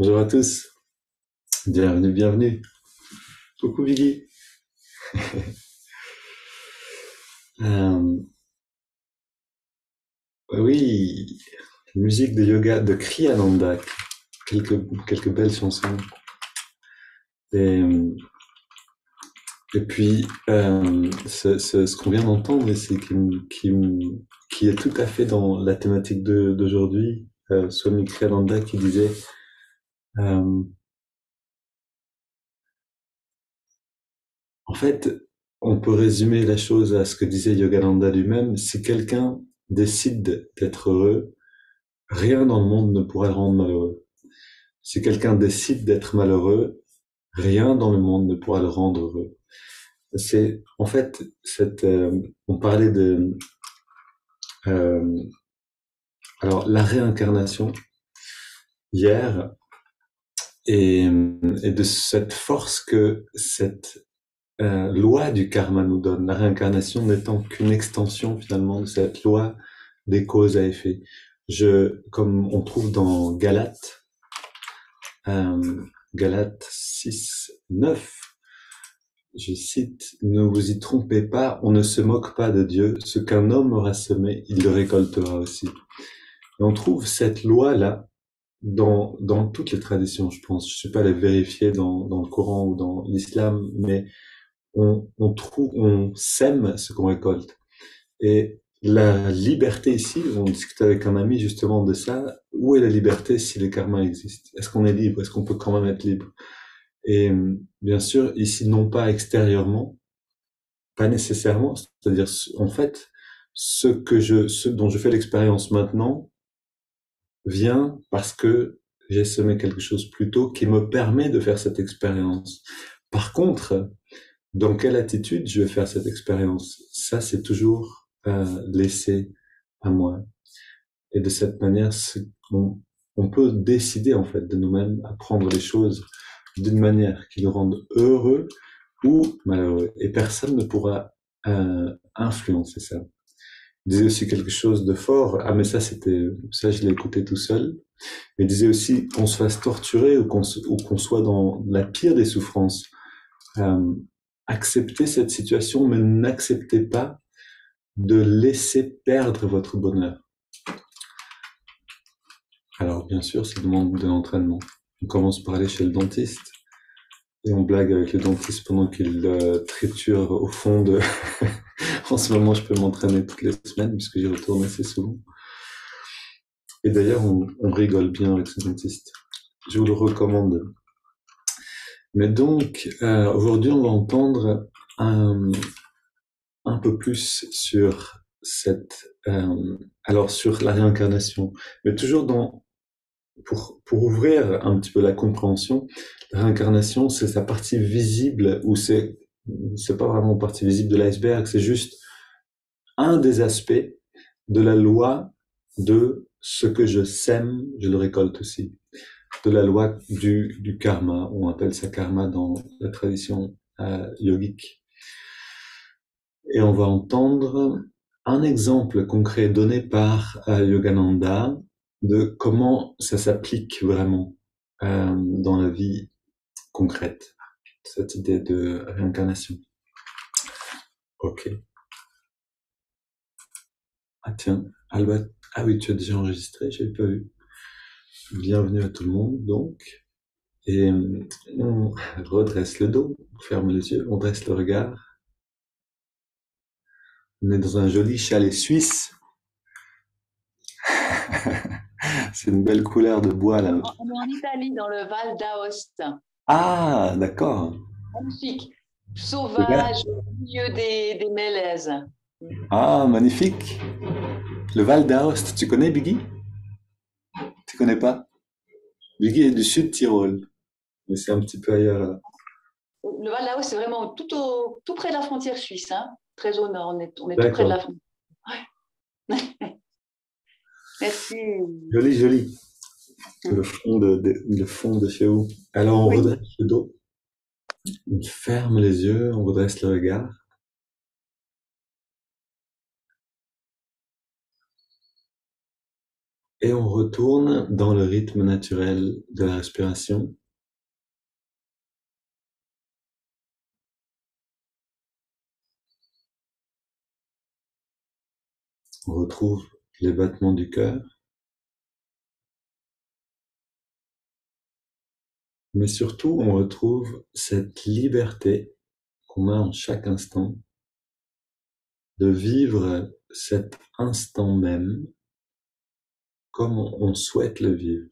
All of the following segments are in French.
Bonjour à tous, bienvenue, bienvenue. Coucou Biggie. Euh, oui, musique de yoga de Kriyananda, quelques belles chansons. Et, et puis, ce qu'on vient d'entendre, et c'est qui est tout à fait dans la thématique d'aujourd'hui, Swami Kriyananda qui disait, euh, en fait, on peut résumer la chose à ce que disait Yogananda lui-même, si quelqu'un décide d'être heureux, rien dans le monde ne pourra le rendre malheureux. Si quelqu'un décide d'être malheureux, rien dans le monde ne pourra le rendre heureux. C'est en fait on parlait de euh, alors la réincarnation hier et, et de cette force que cette loi du karma nous donne. La réincarnation n'étant qu'une extension finalement de cette loi des causes à effet. Comme on trouve dans euh, Galates 6, 9, je cite, ne vous y trompez pas, on ne se moque pas de Dieu, ce qu'un homme aura semé, il le récoltera aussi. Et on trouve cette loi-là dans toutes les traditions, je pense. Je ne sais pas les vérifier dans le Coran ou dans l'islam, mais on sème ce qu'on récolte. Et la liberté ici, on discutait avec un ami justement de ça, où est la liberté si le karma existe? Est-ce qu'on est libre? Est-ce qu'on peut quand même être libre? Et bien sûr, ici, non pas extérieurement, pas nécessairement, c'est-à-dire, en fait, ce dont je fais l'expérience maintenant vient parce que j'ai semé quelque chose plus tôt qui me permet de faire cette expérience. Par contre, dans quelle attitude je vais faire cette expérience? Ça, c'est toujours laissé à moi. Et de cette manière, on peut décider en fait de nous-mêmes à prendre les choses d'une manière qui nous rende heureux ou malheureux. Et personne ne pourra influencer ça. Il disait aussi quelque chose de fort. Ah, mais ça, je l'ai écouté tout seul. Il disait aussi qu'on se fasse torturer ou qu'on soit dans la pire des souffrances. Euh, Acceptez cette situation, mais n'acceptez pas de laisser perdre votre bonheur. Alors, bien sûr, ça demande de l'entraînement. On commence par aller chez le dentiste et on blague avec le dentiste pendant qu'il triture au fond de... En ce moment, je peux m'entraîner toutes les semaines puisque j'y retourne assez souvent. Et d'ailleurs, on rigole bien avec ce dentiste. Je vous le recommande. Mais donc, aujourd'hui, on va entendre un, un peu plus sur alors sur la réincarnation, mais toujours pour ouvrir un petit peu la compréhension, la réincarnation, c'est sa partie visible, ou c'est pas vraiment partie visible de l'iceberg, c'est juste un des aspects de la loi de ce que je sème, je le récolte aussi. De la loi du karma, on appelle ça karma dans la tradition yogique. Et on va entendre un exemple concret donné par Yogananda de comment ça s'applique vraiment dans la vie concrète, cette idée de réincarnation. Ok. Ah tiens, Alba, ah oui, tu as déjà enregistré, j'avais pas vu. Bienvenue à tout le monde, donc. Et on redresse le dos, on ferme les yeux, on dresse le regard. On est dans un joli chalet suisse. C'est une belle couleur de bois là. On est en Italie, dans le Val d'Aoste. Ah, d'accord. Magnifique. Le gars- Sauvage, au milieu des mélèzes. Ah, magnifique. Le Val d'Aoste, tu connais Biggie? Tu connais pas? Biggie est du sud Tyrol, mais c'est un petit peu ailleurs là. Le Val d'Aoste, c'est vraiment tout près de la frontière suisse, hein. Très au nord, on est tout près de D'accord. la frontière. Ouais. Merci. Joli, joli. Le fond de chez vous. Alors on Oui. redresse le dos, on ferme les yeux, on redresse le regard. Et on retourne dans le rythme naturel de la respiration. On retrouve les battements du cœur, mais surtout on retrouve cette liberté qu'on a en chaque instant de vivre cet instant même comme on souhaite le vivre.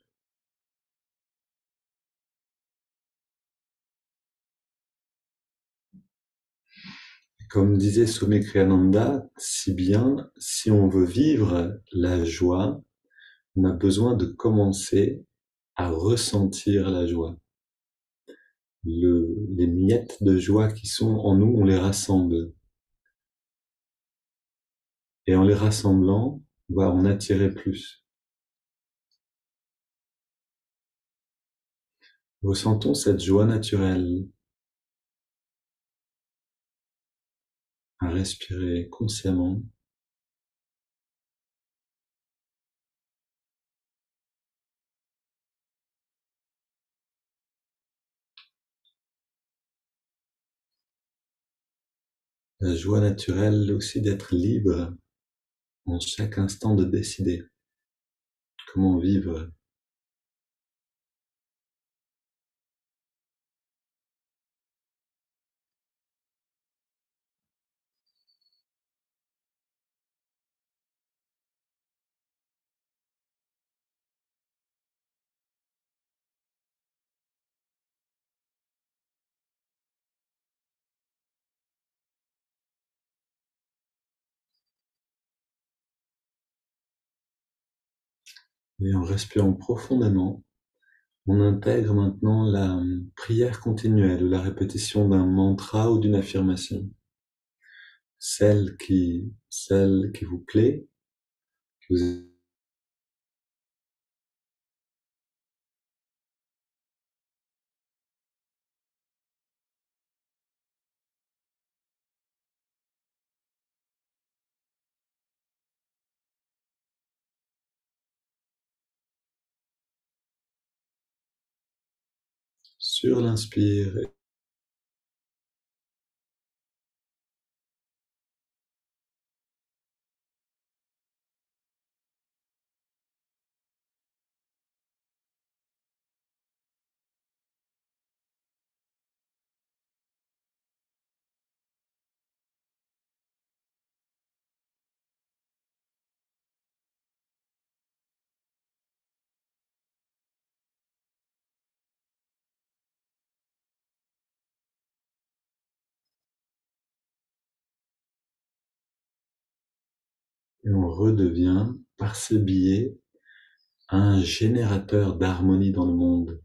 Comme disait Swami Kriyananda, si bien, si on veut vivre la joie, on a besoin de commencer à ressentir la joie. Les miettes de joie qui sont en nous, on les rassemble. Et en les rassemblant, on va en attirer plus. Ressentons cette joie naturelle à respirer consciemment. La joie naturelle aussi d'être libre en chaque instant de décider comment vivre. Et en respirant profondément, on intègre maintenant la prière continuelle ou la répétition d'un mantra ou d'une affirmation. Celle qui vous plaît, que vous sur l'inspire. Et on redevient, par ce biais, un générateur d'harmonie dans le monde.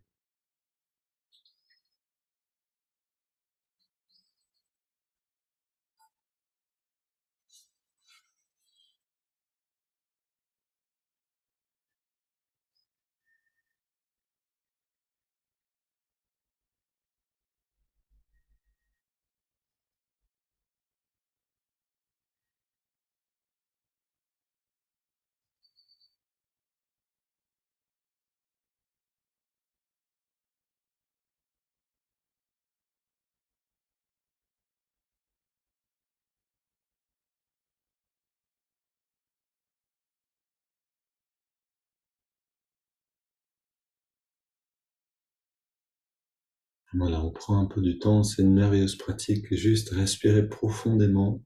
Voilà, on prend un peu du temps, c'est une merveilleuse pratique, juste respirer profondément,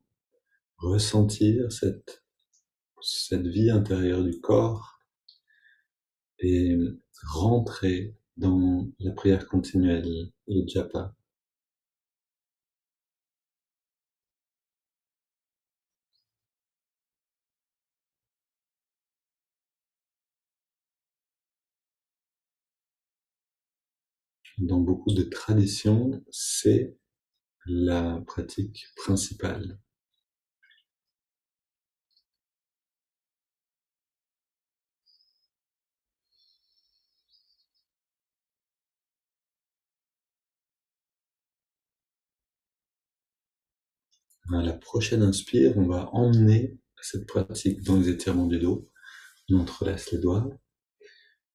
ressentir cette vie intérieure du corps et rentrer dans la prière continuelle, le japa. Dans beaucoup de traditions, c'est la pratique principale. À la prochaine inspire, on va emmener cette pratique dans les étirements du dos. On entrelace les doigts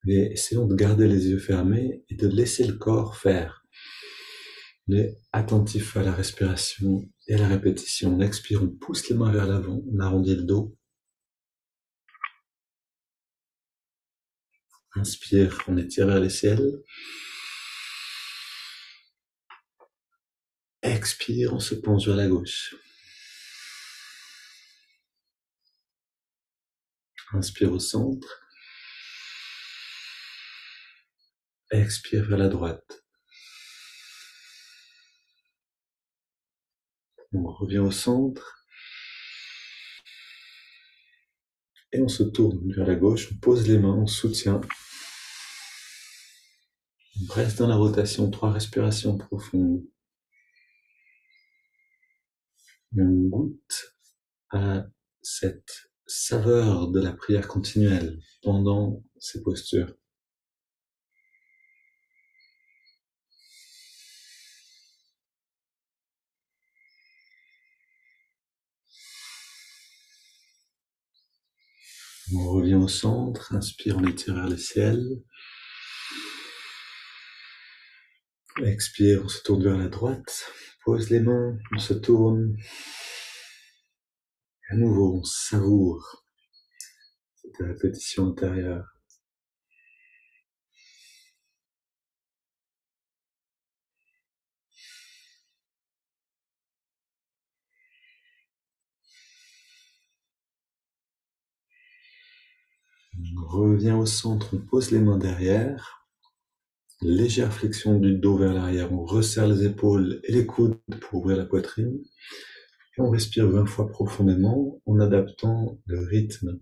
et essayons de garder les yeux fermés et de laisser le corps faire. On est attentif à la respiration et à la répétition. On expire, on pousse les mains vers l'avant, on arrondit le dos. Inspire, on étire vers les ciels. Expire, on se penche vers la gauche. Inspire au centre. Expire vers la droite. On revient au centre. Et on se tourne vers la gauche, on pose les mains, on soutient. On reste dans la rotation, 3 respirations profondes. Et on goûte à cette saveur de la prière continuelle pendant ces postures. On revient au centre, inspire, on étire vers le ciel. Expire, on se tourne vers la droite, pose les mains, on se tourne. Et à nouveau, on savoure cette répétition intérieure. On revient au centre, on pose les mains derrière. Légère flexion du dos vers l'arrière, on resserre les épaules et les coudes pour ouvrir la poitrine. Et on respire 20 fois profondément en adaptant le rythme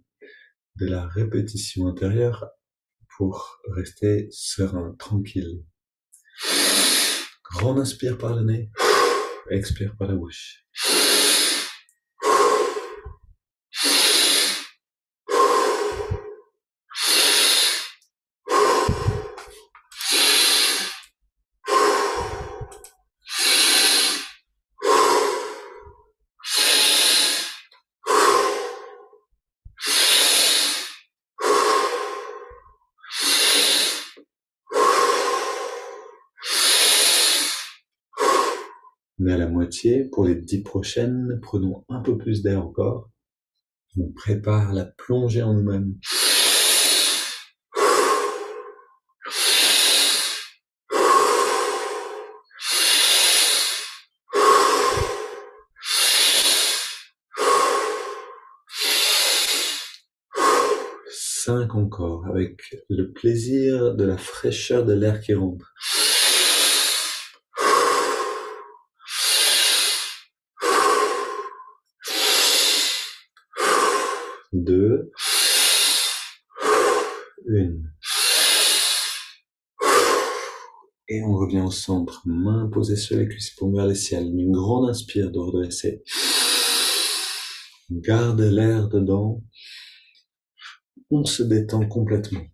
de la répétition intérieure pour rester serein, tranquille. Grande inspire par le nez, expire par la bouche. On est à la moitié. Pour les 10 prochaines, prenons un peu plus d'air encore. On prépare la plongée en nous-mêmes. 5 encore, avec le plaisir de la fraîcheur de l'air qui rentre. 2, 1. Et on revient au centre, main posée sur les cuisses, paume vers le ciel. Une grande inspire de redresser. Garde l'air dedans. On se détend complètement.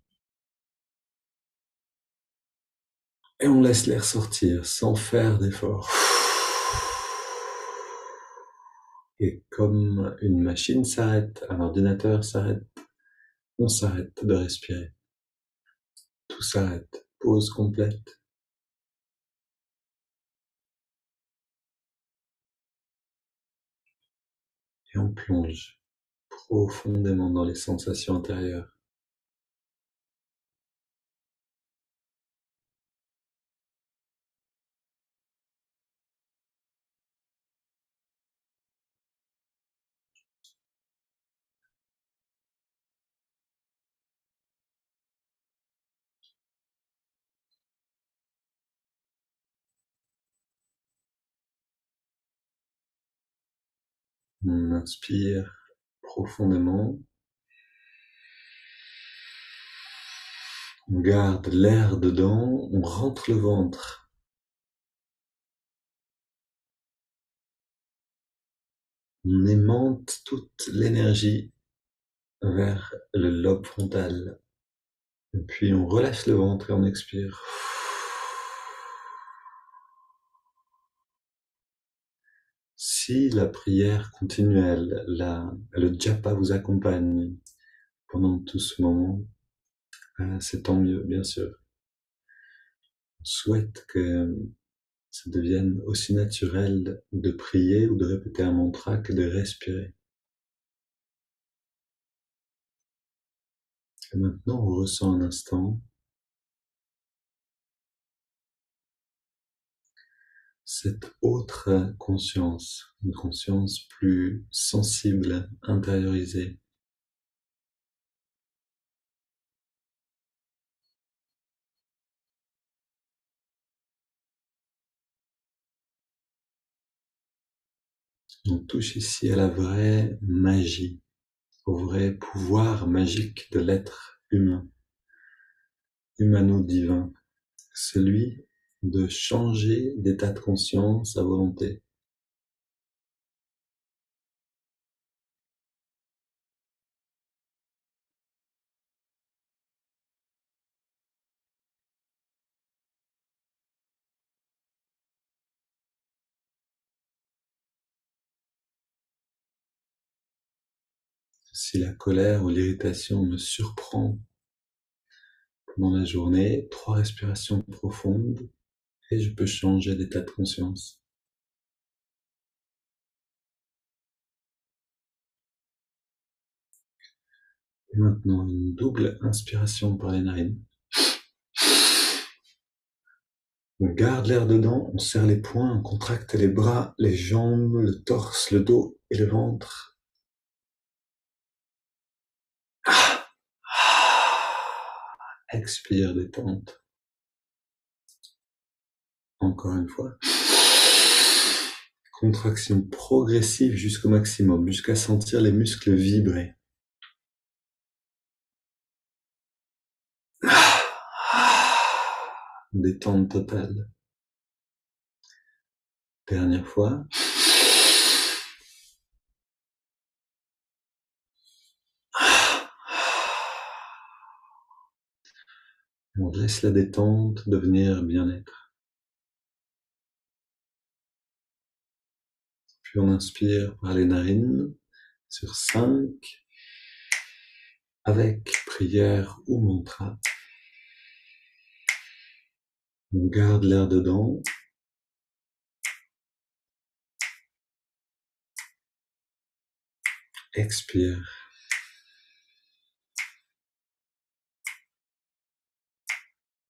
Et on laisse l'air sortir sans faire d'effort. Et comme une machine s'arrête, un ordinateur s'arrête, on s'arrête de respirer. Tout s'arrête. Pause complète. Et on plonge profondément dans les sensations intérieures. On inspire profondément. On garde l'air dedans, on rentre le ventre. On aimante toute l'énergie vers le lobe frontal. Et puis on relâche le ventre et on expire. Si la prière continuelle, le japa vous accompagne, pendant tout ce moment, c'est tant mieux, bien sûr. On souhaite que ça devienne aussi naturel de prier ou de répéter un mantra que de respirer. Et maintenant, on ressent un instant cette autre conscience, une conscience plus sensible, intériorisée. On touche ici à la vraie magie, au vrai pouvoir magique de l'être humain, humano-divin, celui de changer d'état de conscience à volonté. Si la colère ou l'irritation me surprend pendant la journée, 3 respirations profondes et je peux changer d'état de conscience. Et maintenant, une double inspiration par les narines. On garde l'air dedans, on serre les poings, on contracte les bras, les jambes, le torse, le dos et le ventre. Expire, détente. Encore une fois. Contraction progressive jusqu'au maximum, jusqu'à sentir les muscles vibrer. Détente totale. Dernière fois. On laisse la détente devenir bien-être. Puis on inspire par les narines sur 5 avec prière ou mantra. On garde l'air dedans. Expire.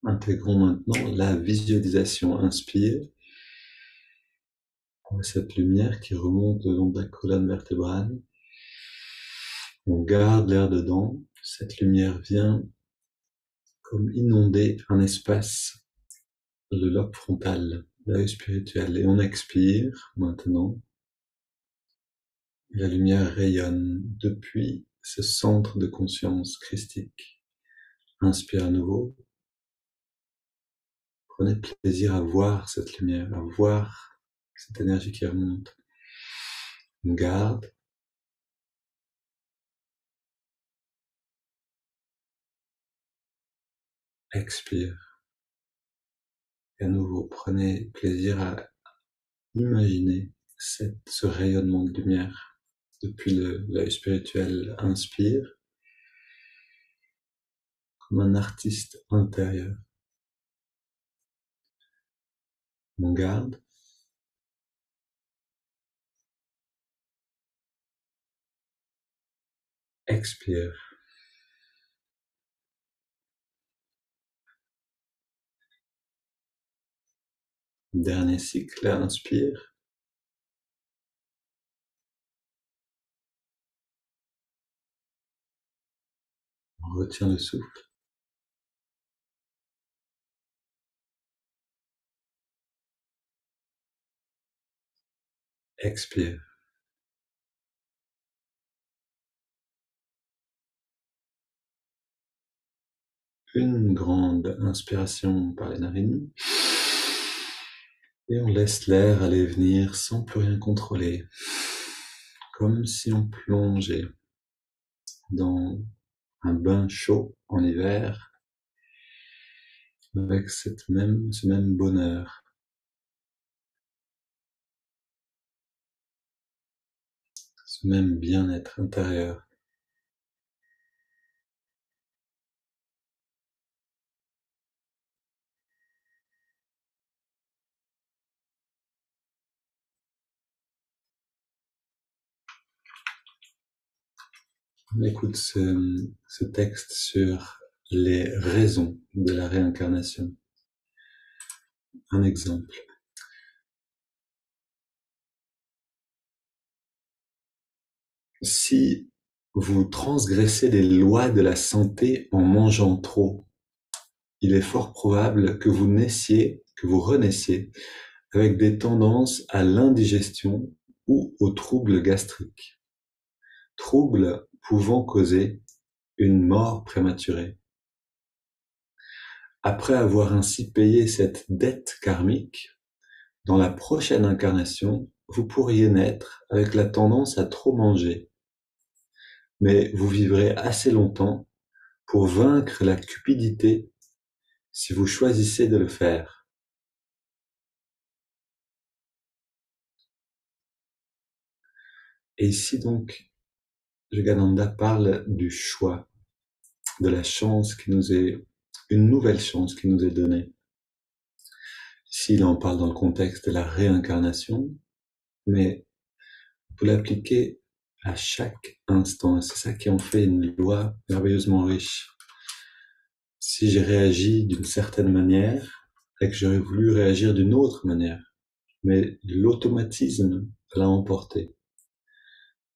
Intégrons maintenant la visualisation. Inspire. On voit cette lumière qui remonte le long de la colonne vertébrale. On garde l'air dedans. Cette lumière vient comme inonder un espace, le lobe frontal, l'œil spirituel. Et on expire maintenant. La lumière rayonne depuis ce centre de conscience christique. Inspire à nouveau. Prenez plaisir à voir cette lumière, à voir cette énergie qui remonte. On garde. Expire. Et à nouveau, prenez plaisir à imaginer ce rayonnement de lumière depuis l'œil spirituel. Inspire comme un artiste intérieur. On garde. Expire. Dernier cycle, inspire. On retient le souffle. Expire. Une grande inspiration par les narines. Et on laisse l'air aller et venir sans plus rien contrôler. Comme si on plongeait dans un bain chaud en hiver avec ce même bonheur. Ce même bien-être intérieur. On écoute ce texte sur les raisons de la réincarnation. Un exemple. Si vous transgressez les lois de la santé en mangeant trop, il est fort probable que vous renaissiez avec des tendances à l'indigestion ou aux troubles gastriques. Troubles pouvant causer une mort prématurée. Après avoir ainsi payé cette dette karmique, dans la prochaine incarnation, vous pourriez naître avec la tendance à trop manger, mais vous vivrez assez longtemps pour vaincre la cupidité si vous choisissez de le faire. Et ici donc, Yogananda parle du choix, de la chance qui nous est, une nouvelle chance qui nous est donnée. Ici, il en parle dans le contexte de la réincarnation, mais vous l'appliquez à chaque instant. Et c'est ça qui en fait une loi merveilleusement riche. Si j'ai réagi d'une certaine manière, et que j'aurais voulu réagir d'une autre manière, mais l'automatisme l'a emporté.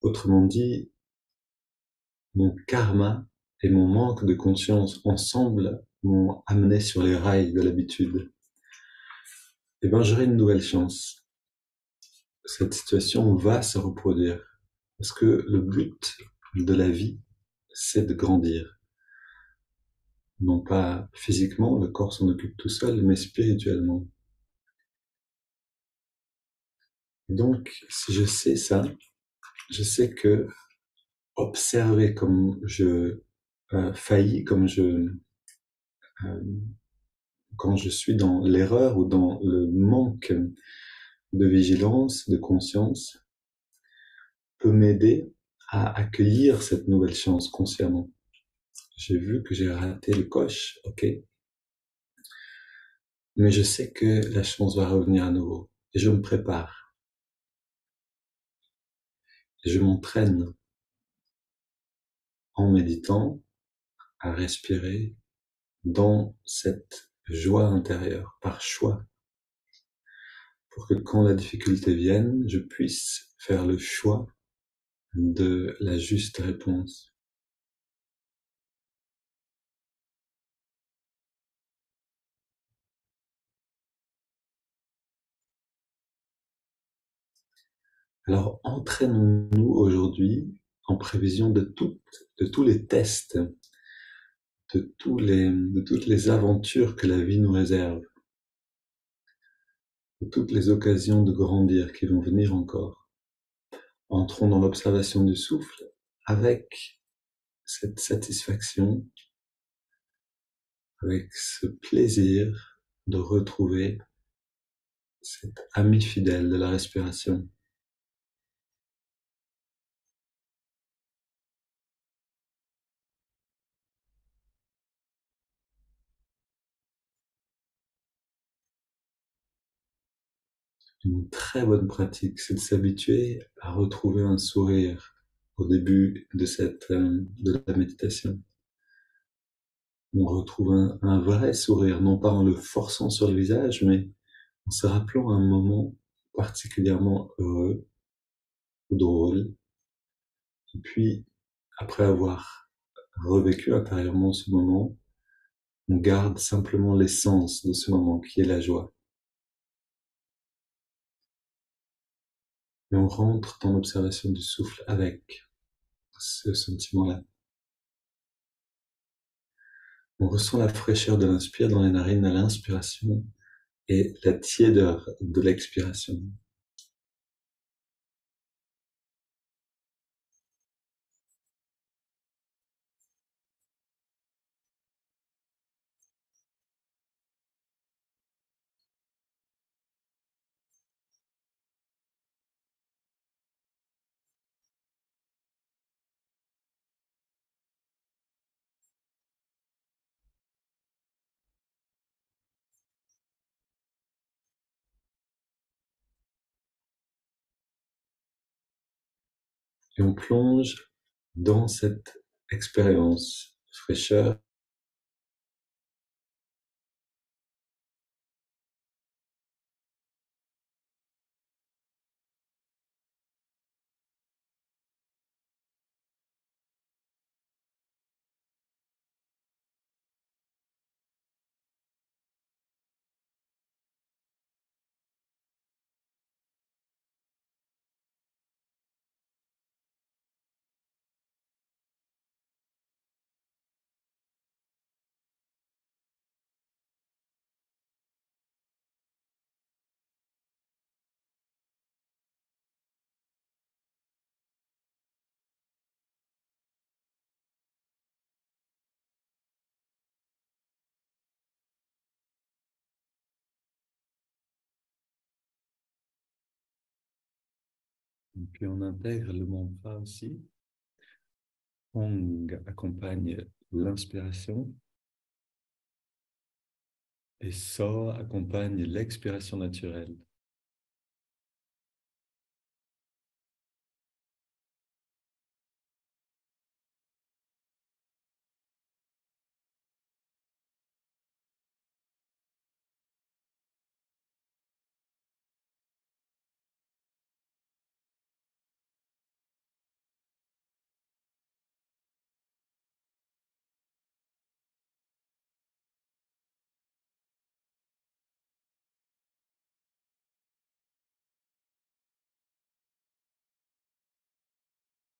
Autrement dit, mon karma et mon manque de conscience ensemble m'ont amené sur les rails de l'habitude. Eh bien, j'aurai une nouvelle chance. Cette situation va se reproduire. Parce que le but de la vie, c'est de grandir. Non pas physiquement, le corps s'en occupe tout seul, mais spirituellement. Et donc, si je sais ça, je sais que observer comme je faillis, euh, quand je suis dans l'erreur ou dans le manque de vigilance, de conscience, peut m'aider à accueillir cette nouvelle chance consciemment. J'ai vu que j'ai raté le coche, ok, mais je sais que la chance va revenir à nouveau. Et je me prépare. Et je m'entraîne en méditant à respirer dans cette joie intérieure, par choix, pour que quand la difficulté vienne, je puisse faire le choix de la juste réponse. Alors entraînons-nous aujourd'hui en prévision de tous les tests, de toutes les aventures que la vie nous réserve, de toutes les occasions de grandir qui vont venir encore. Entrons dans l'observation du souffle avec cette satisfaction, avec ce plaisir de retrouver cet ami fidèle de la respiration. Une très bonne pratique, c'est de s'habituer à retrouver un sourire au début de la méditation. On retrouve un vrai sourire, non pas en le forçant sur le visage, mais en se rappelant un moment particulièrement heureux ou drôle. Et puis, après avoir revécu intérieurement ce moment, on garde simplement l'essence de ce moment qui est la joie. Et on rentre dans l'observation du souffle avec ce sentiment-là. On ressent la fraîcheur de l'inspire dans les narines à l'inspiration et la tiédeur de l'expiration. Et on plonge dans cette expérience fraîcheur. Et puis on intègre le mantra aussi. Ong accompagne l'inspiration et So accompagne l'expiration naturelle.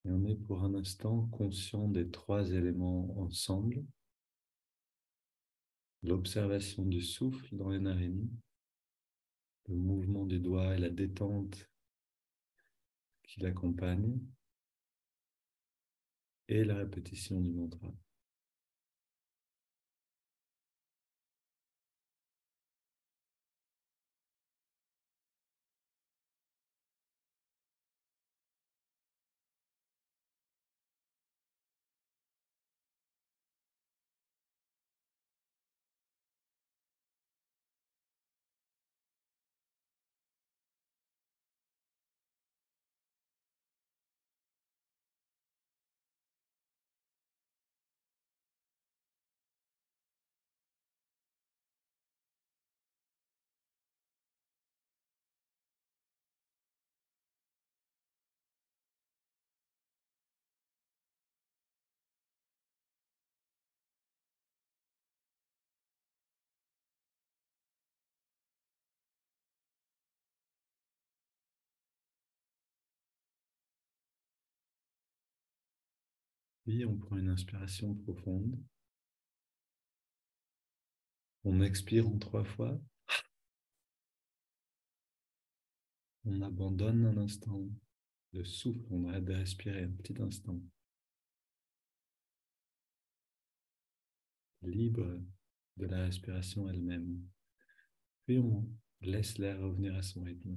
Et on est pour un instant conscient des trois éléments ensemble. L'observation du souffle dans les narines, le mouvement du doigt et la détente qui l'accompagne, et la répétition du mantra. Puis on prend une inspiration profonde. On expire en 3 fois. On abandonne un instant le souffle. On arrête de respirer un petit instant. Libre de la respiration elle-même. Puis on laisse l'air revenir à son rythme.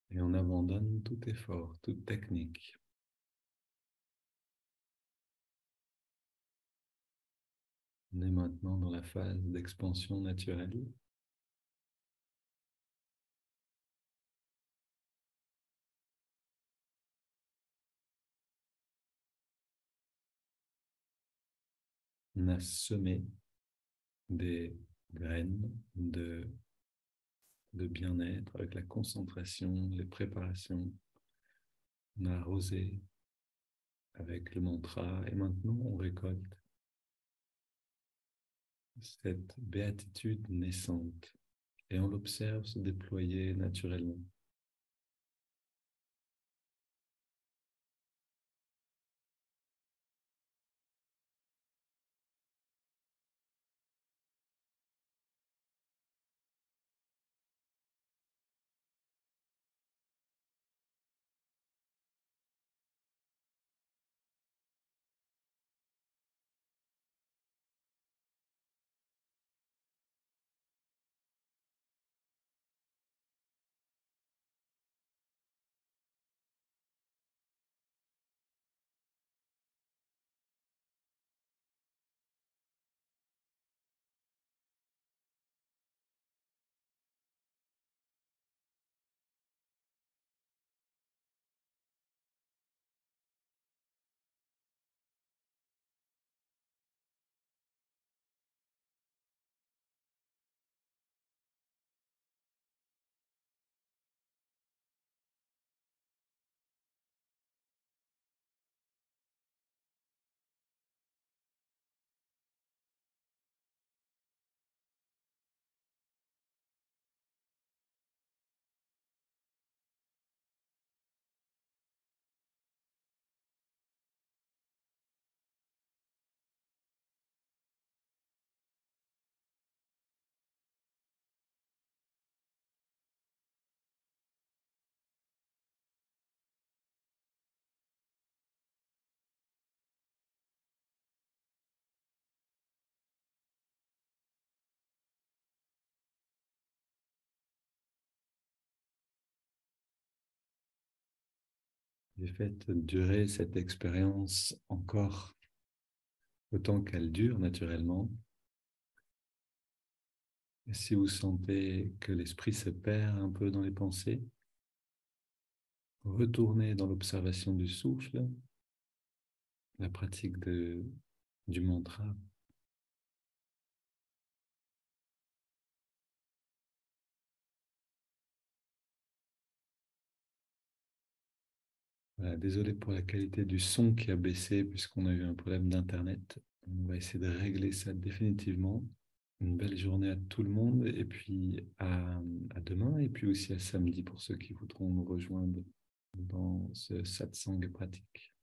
Et on abandonne tout effort, toute technique. On est maintenant dans la phase d'expansion naturelle. On a semé des graines de bien-être avec la concentration, les préparations. On a arrosé avec le mantra et maintenant on récolte cette béatitude naissante et on l'observe se déployer naturellement. Et faites durer cette expérience encore autant qu'elle dure naturellement. Et si vous sentez que l'esprit se perd un peu dans les pensées, retournez dans l'observation du souffle, la pratique du mantra. Voilà, désolé pour la qualité du son qui a baissé puisqu'on a eu un problème d'Internet. On va essayer de régler ça définitivement. Une belle journée à tout le monde et puis à demain et puis aussi à samedi pour ceux qui voudront nous rejoindre dans ce satsang pratique.